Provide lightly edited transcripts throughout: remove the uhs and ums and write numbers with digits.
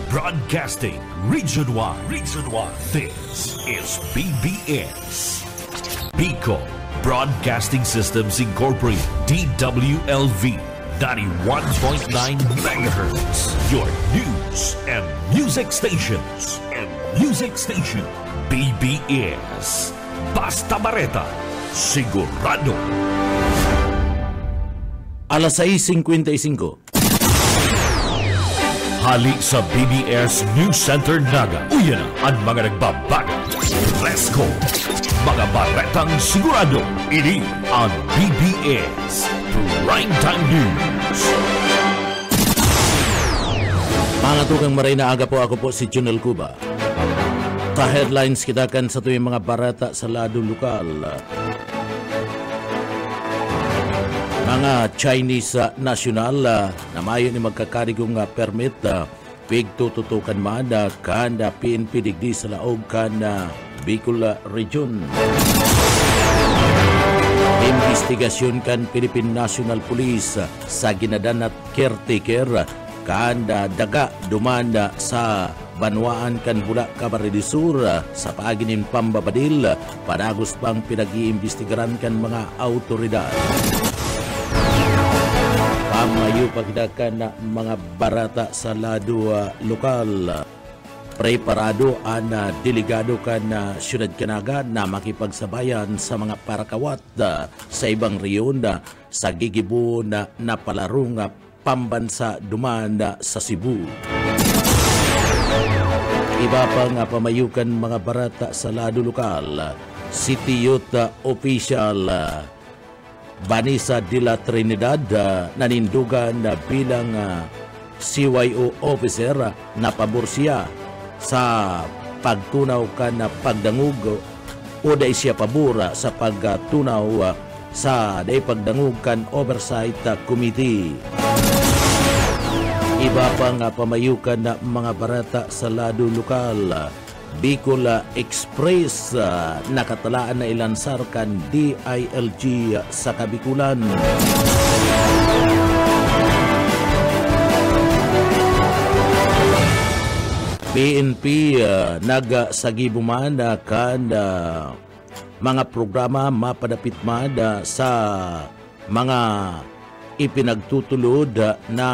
Broadcasting Region 1. This is BBS. Bicol Broadcasting Systems Incorporated. DWLV 91.9 MHz. Your news and music stations. BBS. Basta Bareta. Sigurado. Alas 6:55. Hali sa BBS News Center Naga. Uyan ang mga nagbabago. Let's go! Mga baretang sigurado. Ini ang BBS Primetime News. Mga tukang maray na aga po, ako po si Junel Cuba. Headlines kita kan sa tuwing mga barata sa lado lokal. Mga Chinese national na mayo ni magkakarigong permit pigtututukan mada kanda PNP digdi sa laog kanda Bicol Region. Investigasyon kan Philippine National Police sa ginadan at caretaker kanda daga dumanda sa Banwaan kan Bula Camarines Sur sa paaginin Pambabadil padagos pang pinag-iimbestigaran kan mga autoridad. Pamayo pakidakan na mga barata sa lado lokal. Preparado ang delegado kan Siyudad Canaga na makipagsabayan sa mga parakawat sa ibang riyon sa gigibo na napalarong pambansa dumanda sa Cebu. Iba pang pamayukan mga barata sa lado lokal. City Youth Official Vanessa de la Trinidad nanindugan bilang CYO officer na pabor siya sa pagtunaw kan pagdangog o dahil siya pabor sa pagtunaw sa dahil pagdangog kan oversight committee. Iba pang pamayukan na mga barata sa lado lokal. Bicol Express nakatalaan na ilansar kan DILG sa Kabikulan. PNP nagasagibuman kan mga programa mapadapit mada sa mga ipinagtutulod na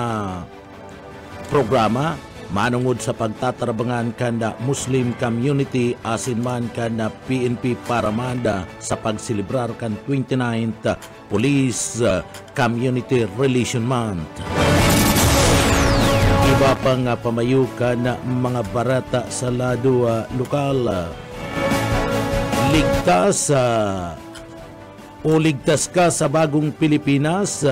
programa manungod sa pagtatarabangan kanda Muslim community asin man kanda PNP Paramanda sa pagsilibrar kan 29th Police Community Relation Month. Iba pang pamayukan na mga barata sa lado lokal. Ligtas ka sa bagong Pilipinas.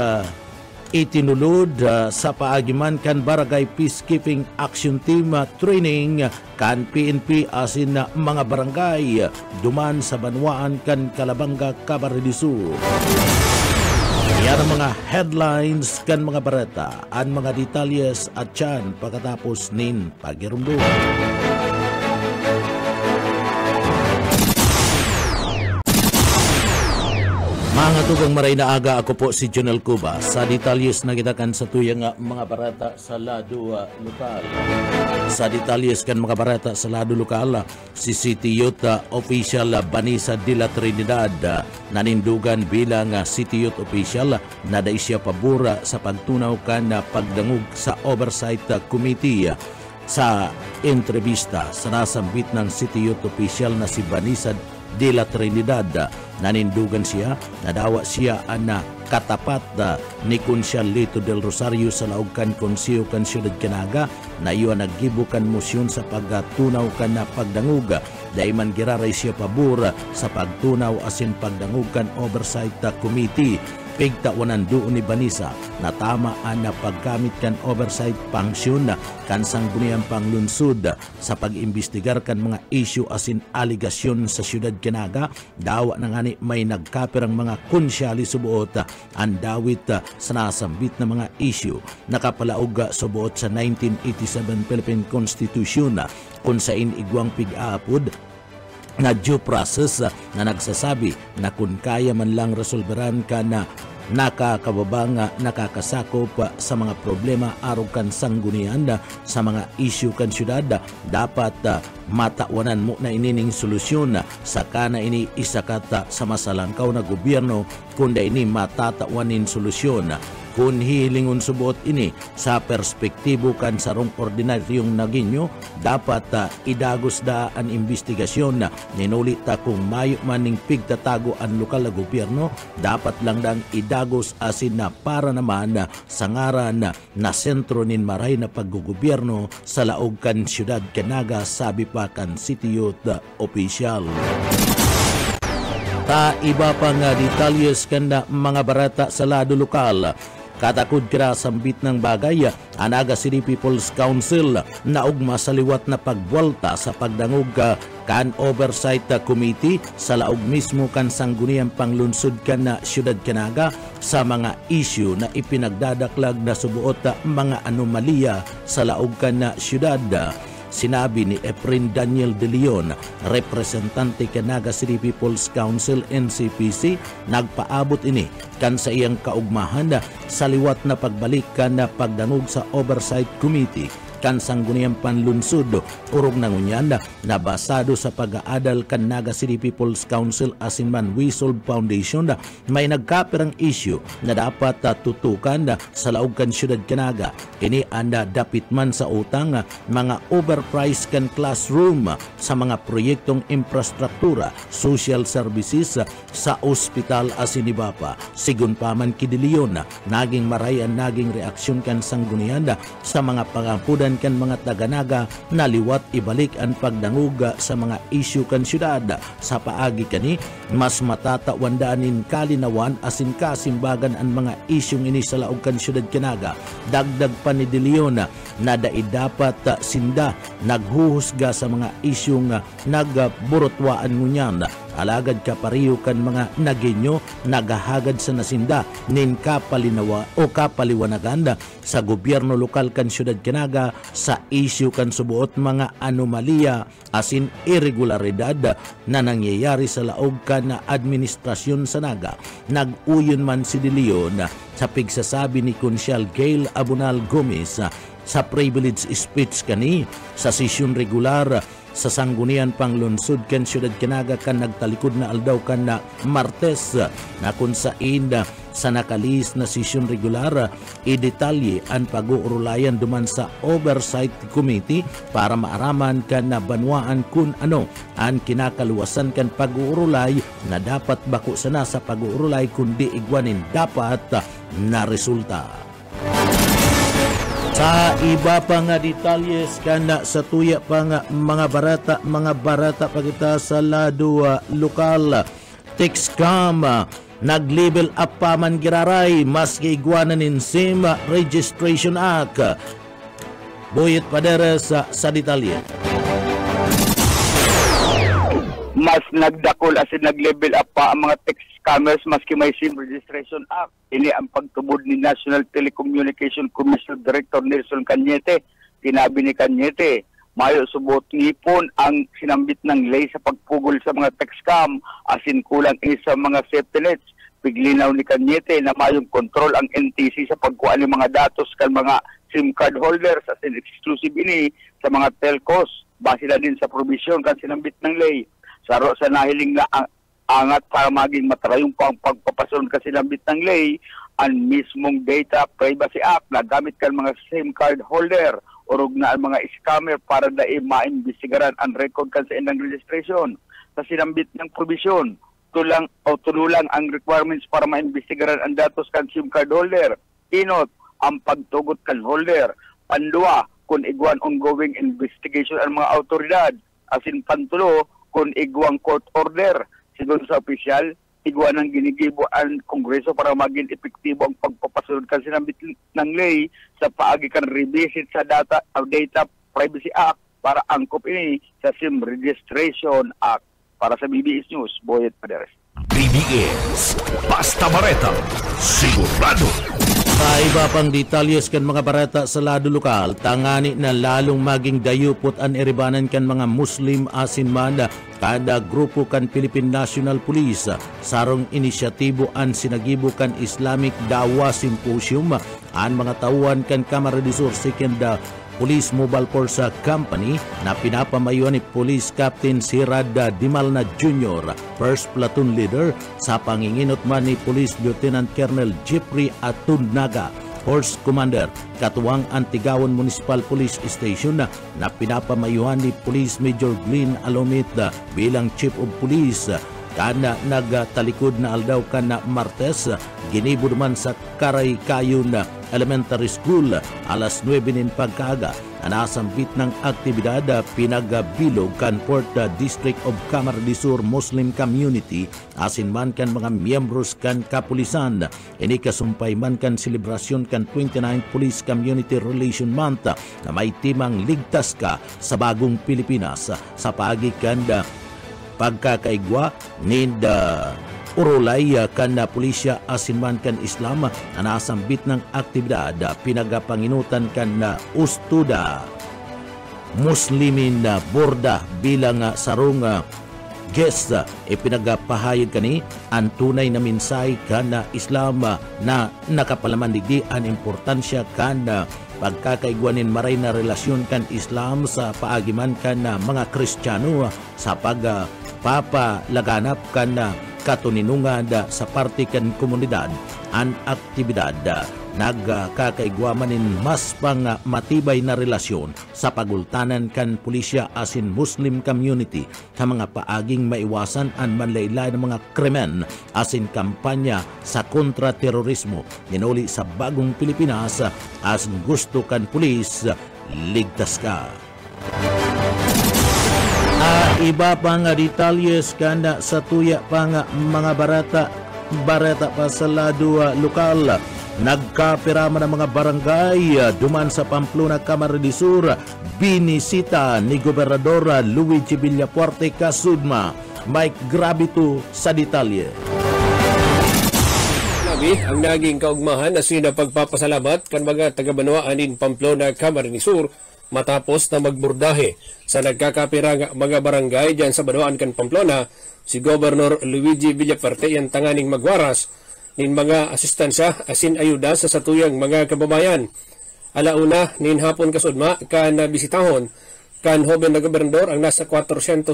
Itinulod sa paagiman kan Barangay Peacekeeping Action Team training kan PNP asin na mga barangay duman sa Banwaan kan Calabanga, Camarines Sur. Yan ang mga headlines kan mga barata, ang mga detalyes at yan pagkatapos nin pagirumdo. Mga tugang maray na aga, ako po si Junel Cuba. Sa detalyes na kita kan sa tuyang mga barata sa lado lokal. Sa detalyes kan mga barata sa lado lokal, si City Youth Official Vanessa de la Trinidad nanindugan bilang City Youth Official na dahil siya pabura sa pagtunaw kan pagdangog sa Oversight Committee. Sa entrevista sa nasambit ng City Youth Official na si Vanessa de la Trinidad, nanindugan siya na dawa siya na katapat ni Konsyal Lito del Rosario sa laugkan konsiyo kan Siyudad Canaga na iyon naggibukan motion sa pagtunaw kan na pagdangog dahil man giraray siya pabor sa pagtunaw asin pagdangog kan Oversight Committee. Pigtawanan doon ni Vanessa na tama na paggamit kan oversight function kan sangguniang panglunsod sa pag-imbestigar kan mga issue asin aligasyon sa Siyudad Canaga. Dawa na nga ni may nagkapirang mga konsyali subuot ang dawit sa nasambit na mga issue. Nakapalaog subuot sa 1987 Philippine Constitution kung sain igwang pig-aapod na due process na nagsasabi na kung kaya man lang resolveran ka na nakakababa nga nakakasakop sa mga problema aron kan sanggunian sa mga issue kan syudad. Dapat matawanan mo na inining solusyon sa kana ini isakata sa masalangkaw na gobyerno kundi ini matatawanin solusyon. Kung hilingon subot ini sa perspektibo kan sarong ordinaryong naginyo, dapat idagos da ang investigasyon na ninulita kung mayo maning pigtatago ang lokal na gobyerno, dapat lang dang idagos asin na para naman sa ngaran na sentro nin maray na paggugobyerno sa laog kan siyudad Canaga, sabi pa kan City Youth official. Ta iba pa nga detalyes kanda mga barata sa lado lokal. Katakod kira sambit ng bagay, Anaga City People's Council na ugma sa liwat na pagbuwalta sa pagdangog kan Oversight Committee sa laog mismo kan sangguniang panglunsod kan na Siyudad Canaga sa mga issue na ipinagdadaklag na subuot mga anomalya sa laog kan na siyudad. Sinabi ni Efren Daniel De Leon, representante Canaga City People's Council NCPC, nagpaabot ini kan sa iyang kaugmahan sa liwat na pagbalik kan na pagdangog sa Oversight Committee kan sangguniang panlunsod urog nangunyan na basado sa pag-aadal kan Naga City People's Council asinman Wesolve Foundation may nagkapirang issue na dapat tutukan sa laog kan siyudad Canaga. Kini anda dapit man sa utang mga overpriced kan classroom sa mga proyektong infrastruktura, social services sa ospital asinibapa. Sigun pa man kidiliyon naging marayan naging reaksyon kan sanggunian sa mga pangampudan kan mga taga-Naga na liwat ibalik ang pagdanguga sa mga issue kan syudad. Sa paagi kani mas matatawandaanin kalinawan asin kasimbagan ang mga isyong ini sa laog kan syudad Canaga. Dagdag pa ni De Leon na dapat sinda naghuhusga sa mga isyong nagburotwaan ngunyan. Alagad kapariyo kan mga naginyo nagahagad sa nasinda nin kapalinawa o kapaliwanagan sa gobyerno lokal kan siyudad Canaga sa issue kan subuot mga anomalya asin irregularidad na nangyayari sa laog kan na administrasyon sa Naga. Nag-uyon man si De Leon sa pigsasabi ni Konsyal Gail Abunal Gomez sa privilege speech kani sa sesyon regular sa sanggunian panglunsod kan siyudad Canaga kan nagtalikod na aldaw kan na Martes na kung saan sa nakalis na sesyon regular idetalye ang pag-uurulayan duman sa Oversight Committee para maaraman kan na banwaan kung ano ang kinakaluwasan kan pag-uurulay na dapat bako sana sa pag-uurulay kundi igwanin dapat na resulta. Sa iba pa nga detalyes kana sa tuya pa nga mga barata pa kita sa lado lokal. Texcom nag-level up pa man giraray maski igwanan in SIM Registration Act. Boyet Paderes sa detalye. Mas nagdakol as in nag-level up pa ang mga text scammers maski may SIM Registration Act. Ini ang pagtubod ni National Telecommunication Commission Director Nelson Cañete. Tinabi ni Cañete, mayo subot ngipon ang sinambit ng lay sa pagpugol sa mga text scam asin kulang sa mga safety nets. Piglinaw ni Cañete na mayong kontrol ang NTC sa pagkuha ng mga datos kan mga SIM card holders asin exclusive ini sa mga telcos. Base na din sa provision kan sinambit ng lay. Saro sa nahiling na angat para maging matarayong pang pagpapasun kasi lambit ng lay ang mismong Data Privacy Act na gamit kan mga SIM card holder urog na ang mga scammer para dai maimbestigaran ang record kan sa indang registration. Sa sinambit ng provision, tululang ang requirements para maimbestigaran ang datos kan SIM card holder. Inot ang pagtugot kan holder. Pandua, kung igwan ongoing investigation ang mga autoridad. Asin pantulo, kung igwang court order. Sigun sa opisyal, igwa ng ginigibo ang Kongreso para maging epektibo ang pagpapasunod kasi ng lay sa paagi kan revisit sa Data Privacy Act para angkop ini sa SIM Registration Act. Para sa BBS News, Boyet Paderes. BBS, Basta Bareta, sigurado Sa iba pang detalyes kan mga barata sa lado lokal, tangani na lalong maging dayupot an iribanan kan mga Muslim asin man kada grupo kan Philippine National Police sarong inisyatibo an sinagibo kan Islamic Dawa Symposium an mga tauhan kan Kamara de Sur Second Police Mobile Force Company na pinapamayuan ni Police Captain Sirad Dimalna Jr., First Platoon Leader, sa panginginot man ni Police Lieutenant Colonel Jeffrey Atundnaga, Force Commander, Katuwang Antigawon Municipal Police Station na pinapamayuhan ni Police Major Glenn Alomit bilang Chief of Police. Kana nagtalikod na aldaw kana Martes, ginibod man sa Karay Kayon Elementary School alas 9 nin pagkaaga. Anasambit ng aktibidad pinagabilog kan 4th District of Camarines de Sur Muslim Community asin man kan mga miyembros kan kapulisan. Ini kasumpay man kan selebrasyon kan 29th Police Community Relation Month na may timang ligtas ka sa bagong Pilipinas sa pagikan pagkakaigwa ni urulay kan na pulisya asin man kan Islam na nasambit ng aktibidad pinagapanginutan kan na ustuda Muslimin na borda bilang sarong guest ipinagapahayag kani ang tunay na minsay kan na Islam na nakapalaman digdi ang importansya kan pagkakaigwanin maray na relasyon kan Islam sa paagiman kan mga Kristiyano sa pagpapalaganap kan katuninungan sa parte kan komunidad an aktibidad nagkakaigwamanin mas pang matibay na relasyon sa pagultanan kan pulisya asin Muslim community sa mga paaging maiwasan an manlaylay ng mga krimen asin kampanya sa kontraterorismo ninuli sa bagong Pilipinas asin gusto kan pulis ligtas ka. Iba pang detalyes kanda sa tuya pang mga barata pa sa lado lokal. Nagkapirama ng mga barangay duman sa Pamplona, Camarines de Sur, binisita ni Gobernador Luigi Villafuerte Kasudma. Mike Gravito sa detalye. Ang naging kaugmahan na sina pagpapasalamat kan mga taga-Banwaan in Pamplona, Camarines de Sur matapos na magburdahe sa nagkakapirang mga barangay dyan sa Banwaan kan Pamplona, si Governor Luigi Villafuerte yan tanganing magwaras nin mga asistansya asin ayuda sa satuyang mga kababayan. Alauna nin hapon kasudma kan bisitahon kan hoben na gobernador ang nasa 401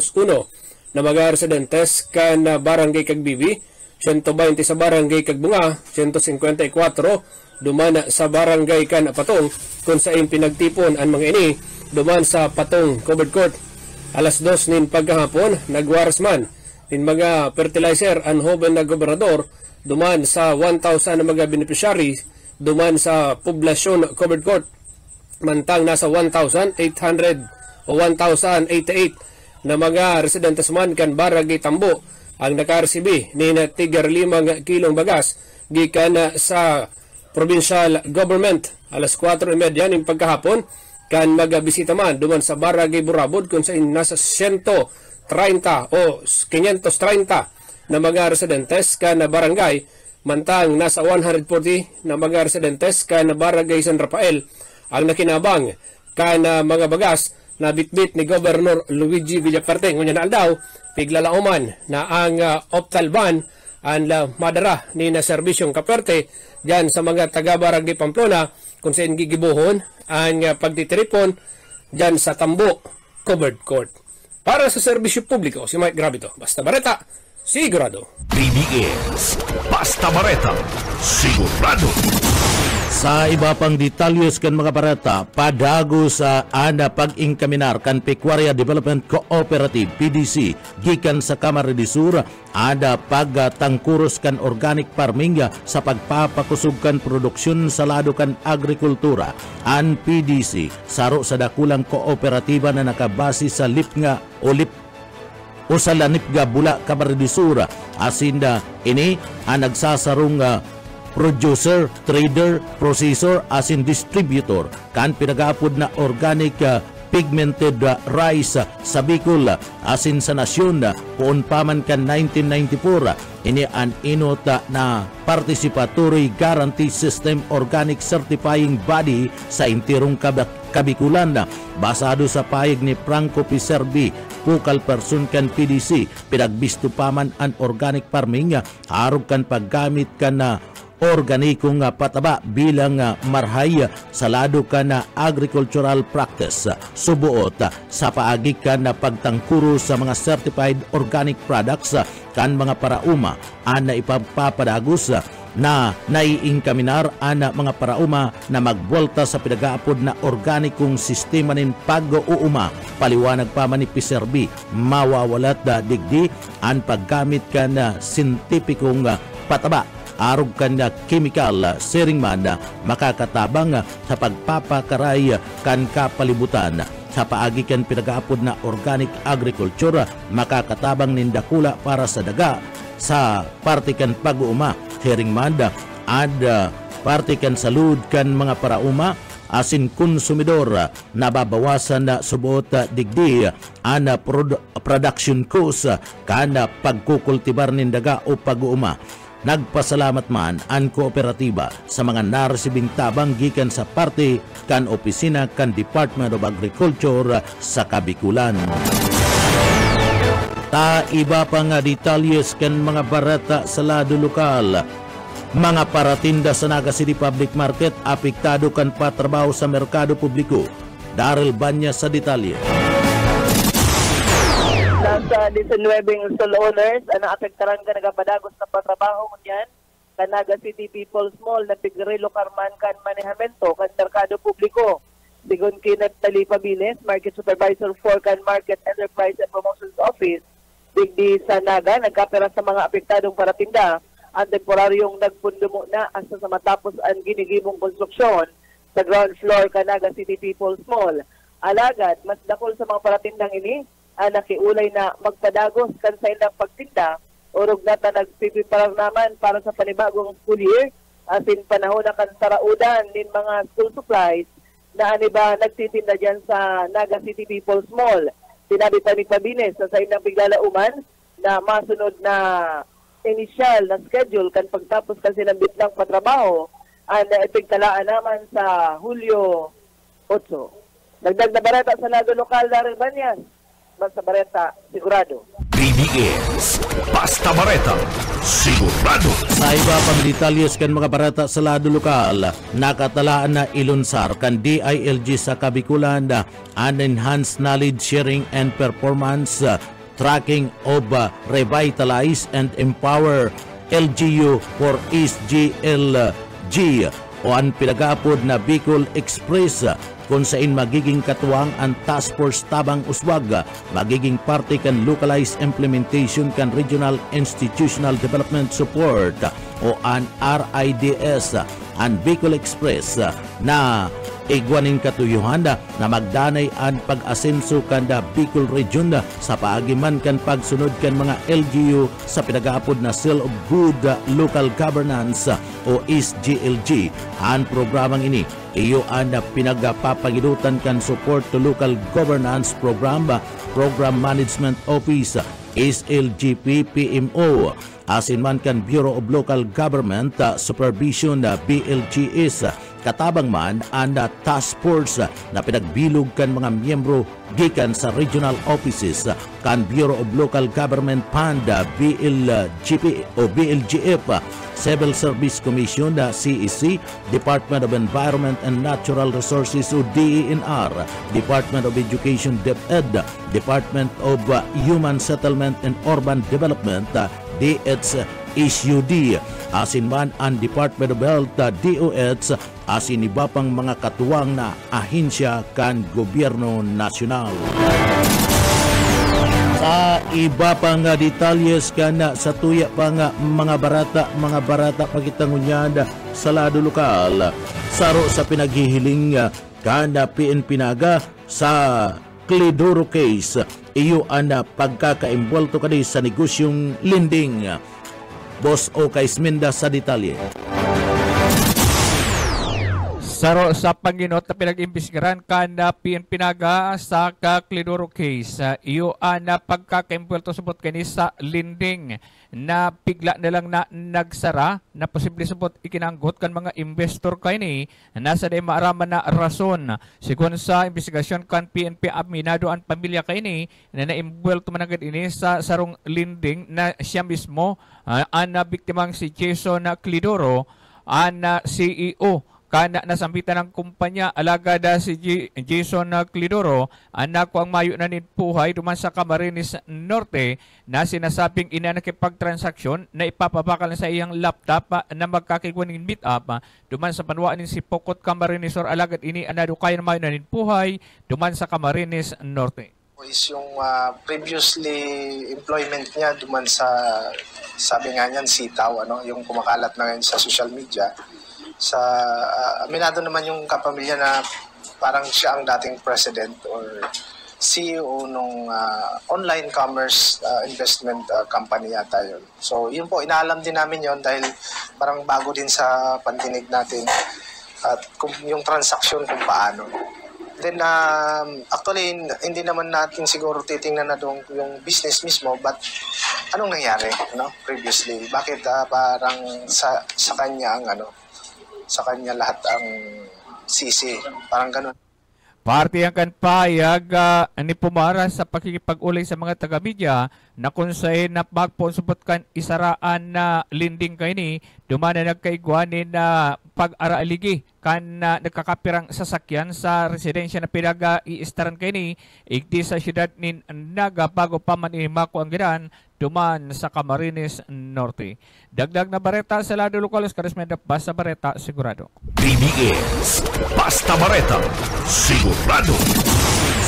na mga residentes kan barangay Kagbibi, 120 sa barangay Kagbunga, 154 dumana sa barangay kan Patong kung saan pinagtipon ang mga ini duman sa Patong Covered Court. Alas 2 nin pagkahapon nagwaras man nin mga fertilizer ang hoben na gobernador duman sa 1,000 na mga beneficiary duman sa poblasyon Covered Court, mantang nasa 1,800 o 1,088 na mga residentes man kan barangay Tambo ang nakaresibi ni na tigar 5 kilong bagas gikan sa provincial government. Alas 4:30 ng pagkahapon kan magabisita man duman sa barangay Burabod kung saan nasa 130 o 530 na mga residentes kan na barangay, mantang nasa 140 na mga residentes kan na barangay San Rafael ang nakinabang kan na mga bagas na bitbit ni Governor Luigi Villafuerte. Ngunya na aldaw piglalauman na ang optal ban ang madara ni na serbisyong kaperte diyan sa mga taga-barangay Pamplona kung saan gigibuhon ang pagtitiripon diyan sa Tambo Covered Court. Para sa serbisyo publiko, si Mike Gravito, Basta Bareta, sigurado. PBS Basta Bareta, sigurado. Sa iba pang detalyos kan mga barata, padago sa ana pag-ingkaminar kan Pecuaria Development Cooperative PDC gikan sa Camarines de Sur, ada pagtangkuros kan organic farming sa pagpapakusog kan produksyon sa lado kan agrikultura. An PDC saro sa dakulang kooperatiba na nakabase sa Lipnga o sa Lanipga Bula, Camarines de Sur. Asinda ini ang nagsasarong producer, trader, processor, asin distributor kan pinag-aapod na organic pigmented rice sa Bicol asin sa nasyon kuon paman kan 1994 ini an inot na participatory guarantee system organic certifying body sa intirong Kabikulan basado sa payag ni Franco Piserbi pukal person kan PDC pinagbisto paman an organic farming harog kan paggamit kan organikong pataba bilang marhay sa lado ka na agricultural practice subuot sa paagi ka na pagtangkuro sa mga certified organic products kan mga parauma ana ipapapadagos na naiingkaminar ana mga parauma na magbolta sa pinagaapod na organikong sistema nin pag-uuma paliwanag pa man ni Piserbi mawawalat digdi an paggamit ka na sintipikong pataba arog kanya chemical sering man makakatabang sa pagpapakaray kan kapalibutan sa paagi kan pinagaapod na organic agriculture makakatabang nindakula para sa daga sa parte kan pag-uuma sering man ad parte kan salud kan mga parauma asin konsumidor nababawasan na subot digdi ana production cost kana pagkukultibar nindaga o pag-uuma. Nagpasalamat man ang kooperatiba sa mga naresibing tabang gikan sa parte kan opisina kan Department of Agriculture sa Kabikulan. Ta iba pa nga detalyes kan mga barata sa lado lokal. Mga paratinda sa Naga City Public Market apektado kan patrabaho sa merkado publiko. Daryl Banya sa detalye. Nasa 19 stall owners ang naapektaran ka nagapadagos na patrabaho niyan kan Naga City People's Mall na Tigre Locarman kan manehamento kan merkado publiko. Sigon kinat Talipa Biles, Market Supervisor for kan Market Enterprise and Promotions Office, digdi sa Naga, nagkapera sa mga apektadong paratinda ang temporaryong nagpundumo na hasta sa matapos ang ginigibong konstruksyon sa ground floor kan Naga City People's Mall. Alagad, mas dakol sa mga paratindang ini, nakiulay na magpadagos kan sa ilang pagtinda urog nata nagpipiparar naman para sa panibagong school year asin panahon na kan saraudan din mga school supplies na aniba nagtitinda dyan sa Naga City People's Mall. Sinabi pa ni Pabines sa ilang biglalauman na masunod na initial na schedule kan pagtapos kan silang bitlang patrabaho ang ipigtalaan naman sa Hulyo 8. Dagdag na barata sa lado lokal Daryl Banyas. Basta Bareta, sigurado. BBS, Basta Bareta, sigurado. Sa iba pang detalyes kan mga barata sa lado lokal, nakatalaan na ilunsar kan DILG sa Kabikulan an enhanced knowledge sharing and performance tracking of revitalize and empower LGU for East GLG o ang pinag-aapod na Bicol Express kung saan magiging katuwang ang Task Force Tabang Uswag, magiging parte kan localized implementation kan Regional Institutional Development Support o ang RIDS, ang Bicol Express na igwanin katuyuhan na magdanay ang pag-asenso kanda Bicol Region sa paagiman kan pagsunod kan mga LGU sa pinag-aapod na Seal of Good Local Governance o SGLG. Ang programang ini iyo ang pinagpapagidutan kan Support to Local Governance Program Management Office SLGP PMO asin man kan Bureau of Local Government Supervision BLGS katabang man ang task force na pinagbilog kan mga miyembro gikan sa regional offices kan Bureau of Local Government Fund BLGP o BLGF, Civil Service Commission CEC, Department of Environment and Natural Resources o DENR, Department of Education DepEd, Department of Human Settlement and Urban Development DHSUD, asin man ang Department of Health DOH, asin iba pang mga katuwang na ahensya kan gobyerno nasyonal. Sa iba pang detalyes kana sa tuya pa nga mga barata pagitangunyad sa lado lokal saro sa pinaghihiling kana PNP Naga sa Clidoro case iyo ang pagkakaimbwelto kadi sa negosyong lending. Boss O. Kaisminda sa detalye. Saro sa panginot na pinag-imbestigaran kan na PNP-naga sa Clidoro case. Iyo na pagkakaimpwelto subot kani sa linding na bigla na lang na nagsara na posible subot ikinanggot kan mga investor kani nasa day maaraman na rason. Sigon sa investigasyon kan PNP aminado ang pamilya kani na naimbwelto managad ini sa sarong linding na siya mismo ang biktimang si Jason Clidoro ang CEO kana nasambitan ng kumpanya alagada si Jason Clidoro anak ko ang mayo na ninpuhay duman sa Camarines Norte na sinasabing ina nakipagtransaksyon na ipapabakal sa iyang laptop na magkakiguaning meet up duman sa panwaan ni si Pokot Camarines or alagad ini anado kaya mayo na ninpuhay duman sa Camarines Norte. Is yung previously employment niya duman sa sabi nga niyan sitaw yung kumakalat na ngayon sa social media. Sa aminado naman yung kapamilya na parang siya ang dating president or CEO nung online commerce investment company yata yun. So yun po, inaalam din namin yon dahil parang bago din sa pandinig natin at yung transaction kung paano. Then actually hindi naman natin siguro titingnan na yung business mismo, but anong nangyari previously? Bakit parang sa kanya ang sa kanya lahat ang sisi, parang ganun. Parte ang kanpayag ni Pumara sa pakikipag-ulay sa mga taga-media na kung saan na magponsubot kan isaraan na linding kay ni duman na nagkaiguanin na pag-araaligi kan nagkakapirang sasakyan sa residensya na pinag-iistaran kay ni igdi sa syudad ni Naga bago pa man inimako ang giran duman sa Camarines Norte. Dagdag na bareta sa lado lokalos karismenda Basta Bareta Sigurado. BBS Basta Bareta Sigurado.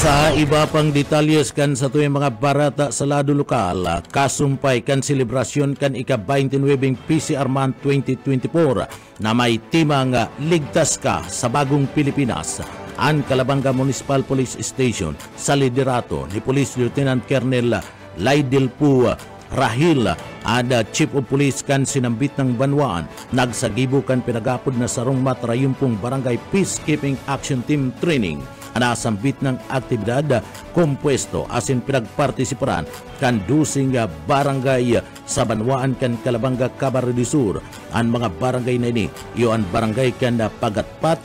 Sa iba pang detalyes kan sa tuyong mga barata sa lado lokal, kasumpay kan selebrasyon kan ika-29 PCR Month 2024 na may timang Ligtas Ka sa Bagong Pilipinas. Ang Calabanga Municipal Police Station sa liderato ni Police Lieutenant Colonel Laidil Pu Rahil ada Chief of Police kan sinambit ng Banwaan nagsagibo kan pinagapod na sarong matrayumpong Barangay Peacekeeping Action Team Training anasambit ng aktibidad kompuesto asin pinagpartisiparan kan dusing barangay sa Banwaan kan Calabanga Camarines Sur. Ang mga barangay na ini iyo ang barangay kan Pagatpat,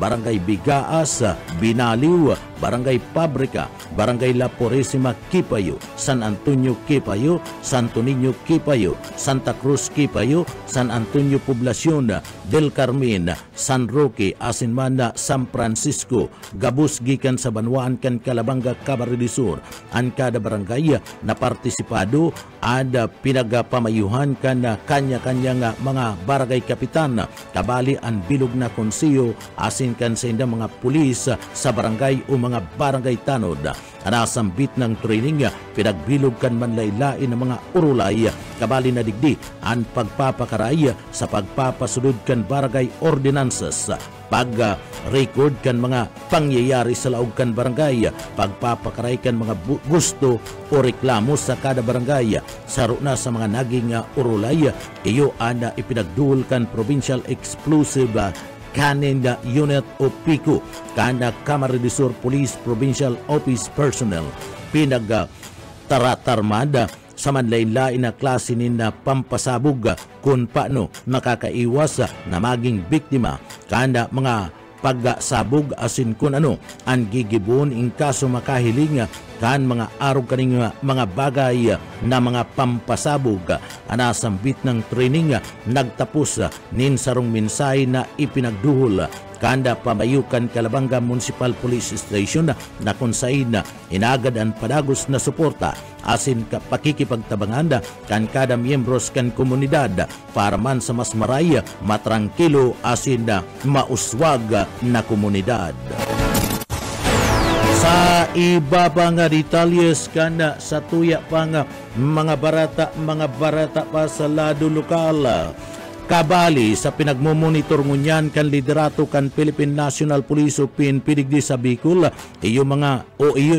Barangay Bigaas, Binaliw, Barangay Pabrika, Barangay La Purísima Kipayo, San Antonio Kipayo, Santo Niño Kipayo, Santa Cruz Kipayo, San Antonio Poblacion, Del Carmen, San Roque, Asinmana, San Francisco, Gabus gikan sa Banwaan kan Calabanga Camarines Sur. Ang kada barangay na partisipado ada pinagapamayuhan kan kanya-kanyang mga barangay kapitan kabali ang bilog na konseyo asin kan sa indang mga pulis sa barangay o mga barangay tanod. Anasambit ng training pinagbilog kan manlaylain ng mga urulay kabali na digdi ang pagpapakaray sa pagpapasunod kan barangay ordinances, pag-record kan mga pangyayari sa laog kan barangay, pagpapakaray kan mga gusto o reklamo sa kada barangay. Saro na sa mga naging urulay, iyo ana ipinagduol kan Provincial Explosive Canada Unit o PICO kana Camarines Sur Police Provincial Office Personnel pinagtaratarmada sa manlain-lain na klase na pampasabog kung paano makakaiwas na maging biktima kana mga pagsabog asin kun ano ang gigibon in kaso makahiling kan mga arog kaning mga bagay na mga pampasabog. Anasambit ng training nagtapos nin sarong minsay na ipinagduhol kanda pamayukan Calabanga Municipal Police Station na kung saan inagad ang padagos na suporta asin pakikipagtabanganda kan kada miyembros kan komunidad para man sa mas maray, matrangkilo asin mauswag na komunidad. Sa iba pa nga detalyes kana sa tuya pa nga mga barata pa sa lado lokal. Kabali sa pinagmumonitor ngunyan kan liderato kan Philippine National Police o PNP digdi sa Bicol, iyo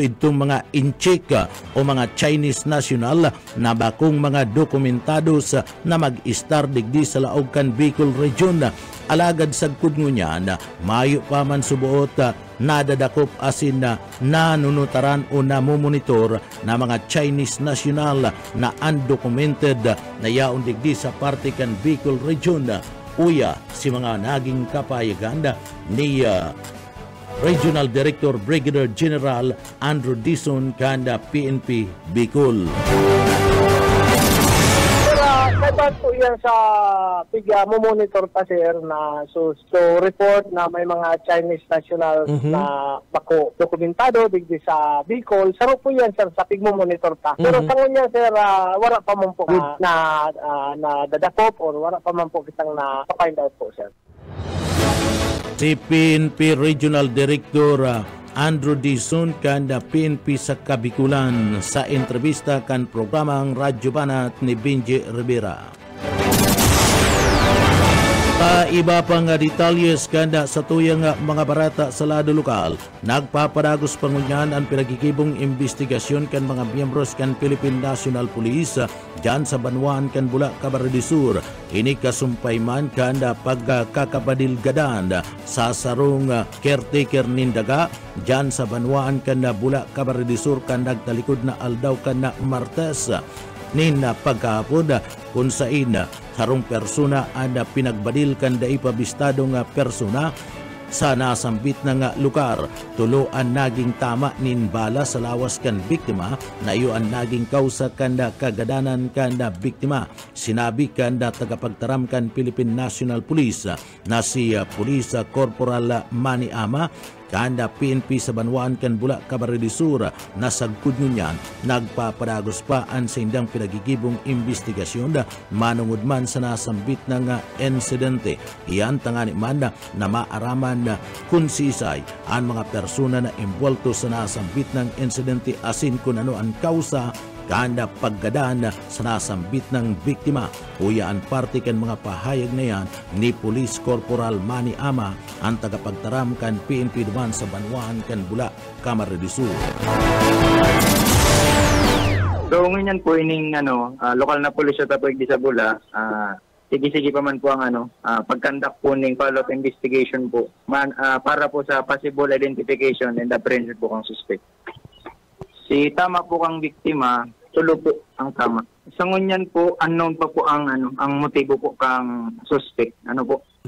itong mga incheck o mga Chinese national na bakong mga dokumentados na mag-star digdi sa laog kan Bicol region alagad sagkod ngunya na mayo pa man subuot nadadakop asin na nanunutaran o namumonitor na mga Chinese national na undocumented na yaon digdi sa parte kan Bicol Region. Uya si mga naging kapayagan ni Regional Director Brigadier General Andrew Dizon kanda PNP Bicol. Dapat po yan sa monitor pa sir na so report na may mga Chinese national na bako dokumentado digdi sa Bicol. Saro po yan sir sa monitor pa. Pero sa ngunya sir wala pa man po na dadakop or wala pa man po kitang na find out po sir. Si PNP Regional Director Andrew Dizon kanda PNP sa Kabikulan sa entrevista kan programang Radyo Banat ni Benji Rivera. Iba pang detalyes kanda sa tuyang mga barata sa lado lokal, nagpapadagos pangunyan ang pinagkikibong investigasyon kan mga miyembros kan Philippine National Police dyan sa Banwan kan Bula, Camarines Sur. Ini kasumpay man kanda pagkakapadilgadan sa sarong caretaker nindaga dyan sa Banwan kan Bula, Camarines Sur kan nagtalikod na aldaw kan na Martes nina pagkapod kung sain harong persona ana pinagbadil kan daipabistado nga persona sa nasambit na nga lugar. Tuloan naging tama nin bala sa lawas kan biktima na iyo ang naging kausa kanda kagadanan kanda biktima. Sinabi kanda tagapagtaram kan Philippine National Police na si Police Corporal Manny Ama kanda PNP sa Banwan kan Bula, Camarines Sur na sagkod niyan nagpapadagos pa ang sa indang pinagigibong investigasyon manungod man sa nasambit ng insidente. Iyan tangani man na maaraman kung sisay ang mga persona na involto sa nasambit ng insidente asin kung ano ang kausa kanda paggadaan sa nasambit ng biktima. Uya ang parte kan mga pahayag na yan ni Police Corporal Manny Ama ang tagapagtaram kan PNP duman sa Banwan kan Bula, Camarines Sur. So ngayon po ining lokal na pulisya tapos di sa Bula, sige pa man po ang pagkandak po ng follow-up investigation po para po sa possible identification and apprehension po kang suspect. Si tama po kang biktima, tulo po ang tama. Sa ngunyan po, unknown pa po ang motibo po kang suspect.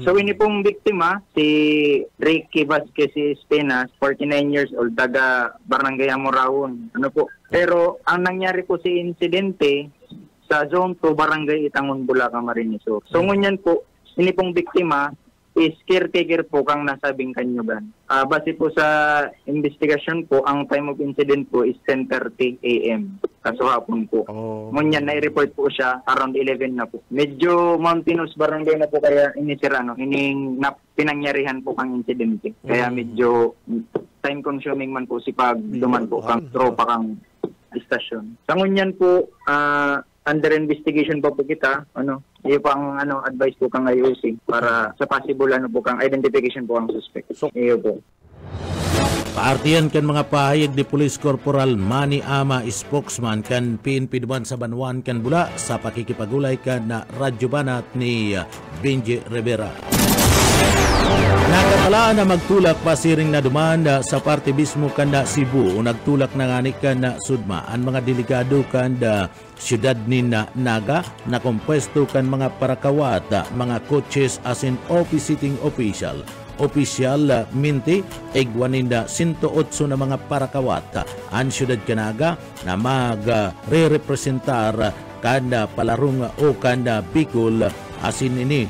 So ini pong biktima, si Ricky Vasquez Espenas, 49 years old, taga Barangay Amoraon. Pero ang nangyari po si insidente sa Zone 2, Barangay Itangon, Bula, Camarines Sur. So ngunyan po, ini pong biktima is caretaker po kang nasabing Kanyugan. Base po sa investigation po, ang time of incident po is 10:30 a.m. Kaso hapon po. Ngunyan na-report po siya around 11 na po. Medyo mountainous barangay na po kaya inisira, pinangyarihan po kang insidente. Kaya medyo time consuming man po si pagduman po kang tropa kang istasyon. Sa ngunyan po, under investigation pa po kita, iyo pang advice po kang IOC para sa possible po kang identification po ang suspect. Iyo po. Paartiyan kan mga pahayag ni Police Corporal Manny Ama, spokesman kan PNP duman sa Banwan kan Bula sa pakikipagulay kan na Radyo Banat ni Benji Rivera. Nakatalaan na magtulak pasiring na duman sa parte mismo kanda Cebu o nagtulak na ngani na Sudma ang mga delikado kanda siyudad ni Naga na kompwesto kan mga parakawat, mga coaches as in office sitting official minti igwaninda 108 na mga parakawat ang siyudad Kanaga na mag-re-representar kanda palarong o kanda Bicol asin ini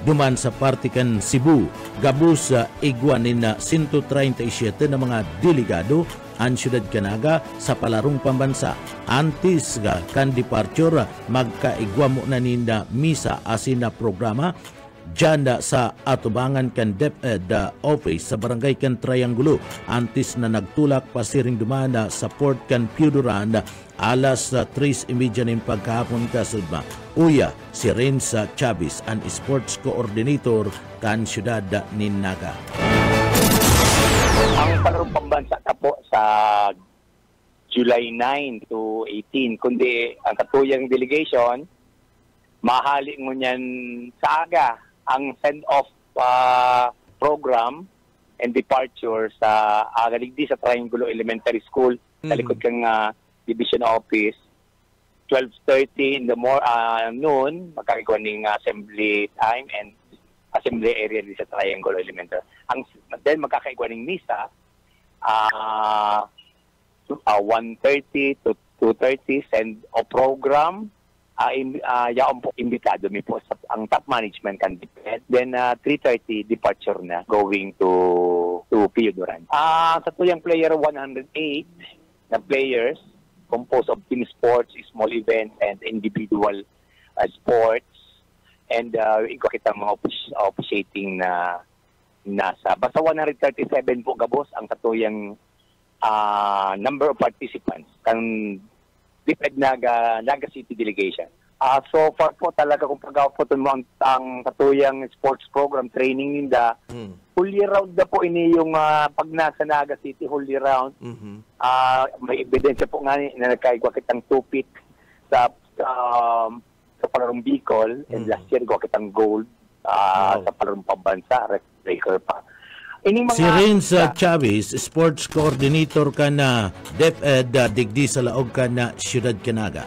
duman sa parte kan Cebu. Gabus igwanin na 137 na mga delegado ang siyudad Kanaga sa palarong pambansa. Antes kan departure magkaigwa mo na ninda misa asin na programa dyan sa atubangan kan DepEd office sa barangay kan Triangulo. Antes na nagtulak pasiring dumana sa port kan Piuduran alas 3:30 ng pagkahapon kasudma. Uya si Renza Chavez ang sports coordinator kan siyudad ni Naga. Ang palarong pambansa na po sa July 9 to 18, kundi ang katuyang delegation, mahali mo niyan sa aga ang send-off program and departure sa Galigdi sa Triangulo Elementary School sa likod kang division office. 12:30 in the noon, magkakakuha ng assembly time and assembly area sa Triangulo Elementary. Then magkakakuha ng misa 1:30 to 2:30 send o program yaon po imbitado mi po ang top management candidate. Then 3:30 departure na going to Pio Duran. Sa tuyang player 108 na players composed of team sports, small events and individual sports, and ikaw kita mga officiating na nasa basta 137 po gabos ang katuyang number of participants kan DepEd Naga City Delegation. So far po talaga kung pag-aputon mo ang katuyang sports program training ninda, whole year round na po ini yung pag nasa Naga City whole year round. May ebidensya po nga na nagkaigwa kitang 2 feet sa palarong Bicol, and last year gwa kitang gold sa palarong pambansa, record pa. Si Renz Chavez, sports coordinator ka na DepEd digdi sa laog ka na Siyudad Canaga.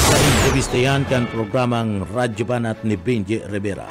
Sa entrevistayan kan programang Radyo Banat ni Benji Rivera.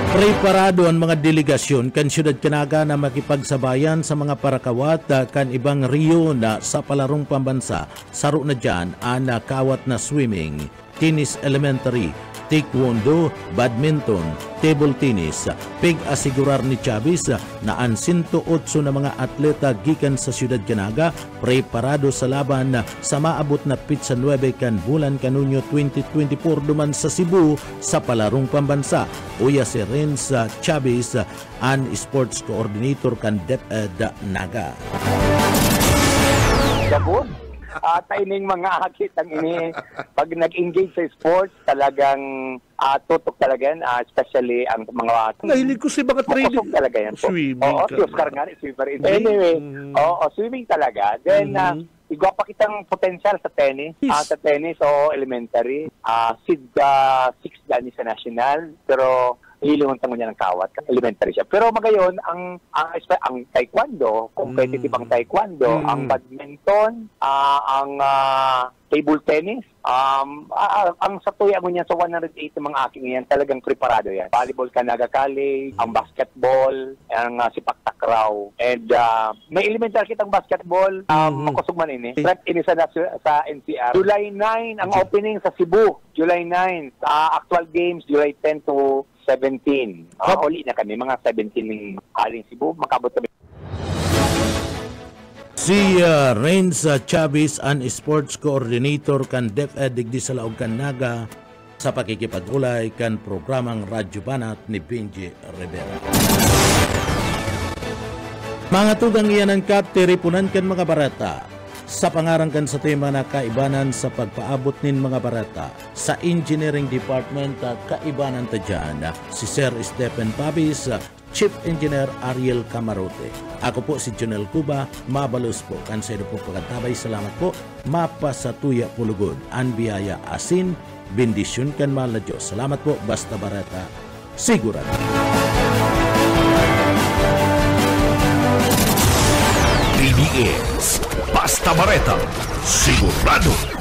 Preparado ang mga delegasyon kan Siyudad Canaga na makipagsabayan sa mga parakawat kan ibang rio na sa palarong pambansa. Saro na dyan ang kawat na swimming, tennis elementary, taekwondo, badminton, table tennis. Pig-asigurar ni Chavez na ang 108 na mga atleta gikan sa Siyudad Canaga preparado sa laban sa maabot na pitsa 9 kan bulan Kanunyo 2024 duman sa Cebu sa palarong pambansa. Uya si Renz Chavez, ang sports coordinator kan DepEd Naga. Gabon. Taining mga akitang ini pag nag-engage sa sports talagang tutok talaga yan, especially ang mga nahilig ko si mga training talaga yan po. Swimming si Oscar nga swimmer. Anyway, swimming talaga. Then igwa pa kitang potential sa tennis. Sa tennis elementary, SID 6 dani sa national, pero hilingon tango niya ng kawat, elementary siya. Pero magayon, ang taekwondo, competitive ang taekwondo, ang badminton, ang table tennis, ang satuya mo niya sa 108 ng mga aking yan, talagang preparado yan. Volleyball Canaga College, ang basketball, ang sipak takraw, and may elementary kitang basketball, makusog man ini. Track ini sa NCR. July 9 ang opening sa Cebu. July 9. Actual games, July 10 to 17. Uli na kami, mga 17 ng aling Cebu. Makabot kami. Si Renz Chavez, ang sports coordinator kan DepEd digdi sa laog kan Naga sa pakikipag-ulay kan programang Radyo Banat ni Benji Rivera. Mga tugang iyan ang tiripunan kan mga barata sa pangarang kan sa tema na kaibanan sa pagpaabot nin mga barata sa Engineering Department kaibanan ta dyan si Sir Stephen Pabis, Chief Engineer Ariel Camarote. Ako po si Jonel Cuba, mabalos po. Kansedo po pagkatabay, salamat po. Mapasatuya pulugod. Ang biyaya asin, bendisyon kan mahal na Diyos. Salamat po, basta barata, sigurado. PBS, basta barata, sigurado.